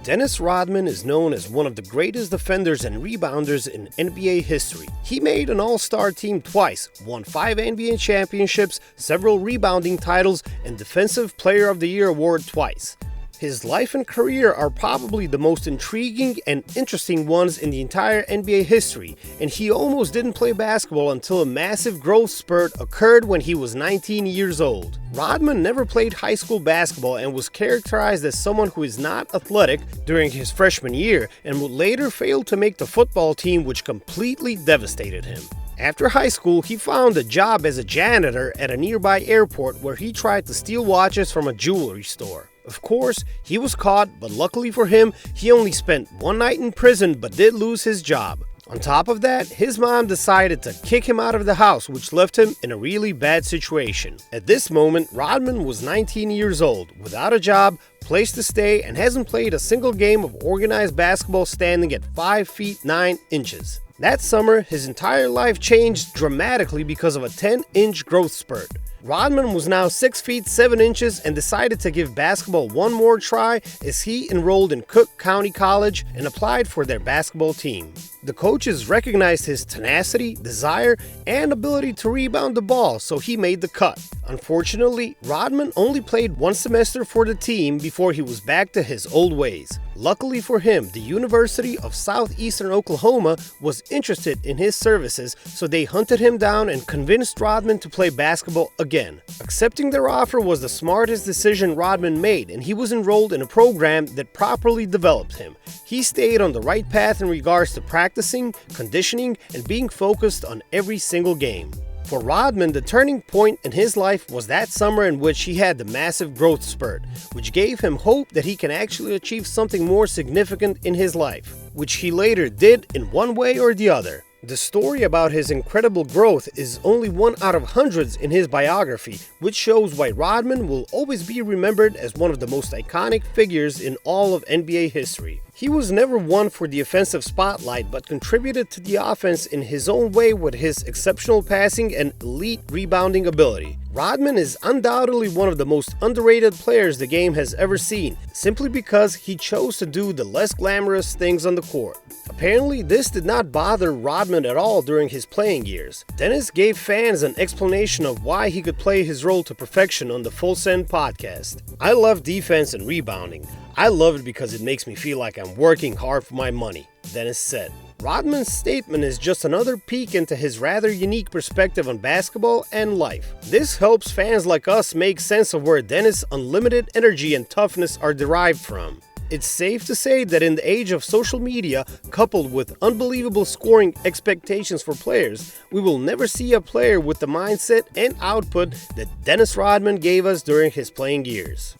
Dennis Rodman is known as one of the greatest defenders and rebounders in NBA history. He made an All-Star team twice, won 5 NBA championships, several rebounding titles, and Defensive Player of the Year award twice. His life and career are probably the most intriguing and interesting ones in the entire NBA history, and he almost didn't play basketball until a massive growth spurt occurred when he was 19 years old. Rodman never played high school basketball and was characterized as someone who is not athletic during his freshman year and would later fail to make the football team, which completely devastated him. After high school, he found a job as a janitor at a nearby airport where he tried to steal watches from a jewelry store. Of course, he was caught, but luckily for him, he only spent one night in prison but did lose his job. On top of that, his mom decided to kick him out of the house, which left him in a really bad situation. At this moment, Rodman was 19 years old, without a job, place to stay, and hasn't played a single game of organized basketball standing at 5 feet 9 inches. That summer, his entire life changed dramatically because of a 10-inch growth spurt. Rodman was now 6 feet 7 inches and decided to give basketball one more try as he enrolled in Cook County College and applied for their basketball team. The coaches recognized his tenacity, desire, and ability to rebound the ball, so he made the cut. Unfortunately, Rodman only played one semester for the team before he was back to his old ways. Luckily for him, the University of Southeastern Oklahoma was interested in his services, so they hunted him down and convinced Rodman to play basketball again. Accepting their offer was the smartest decision Rodman made, and he was enrolled in a program that properly developed him. He stayed on the right path in regards to practicing, conditioning, and being focused on every single game. For Rodman, the turning point in his life was that summer in which he had the massive growth spurt, which gave him hope that he can actually achieve something more significant in his life, which he later did in one way or the other. The story about his incredible growth is only one out of hundreds in his biography, which shows why Rodman will always be remembered as one of the most iconic figures in all of NBA history. He was never one for the offensive spotlight, but contributed to the offense in his own way with his exceptional passing and elite rebounding ability. Rodman is undoubtedly one of the most underrated players the game has ever seen, simply because he chose to do the less glamorous things on the court. Apparently, this did not bother Rodman at all during his playing years. Dennis gave fans an explanation of why he could play his role to perfection on the Full Send podcast. "I love defense and rebounding. I love it because it makes me feel like I'm working hard for my money," Dennis said. Rodman's statement is just another peek into his rather unique perspective on basketball and life. This helps fans like us make sense of where Dennis' unlimited energy and toughness are derived from. It's safe to say that in the age of social media, coupled with unbelievable scoring expectations for players, we will never see a player with the mindset and output that Dennis Rodman gave us during his playing years.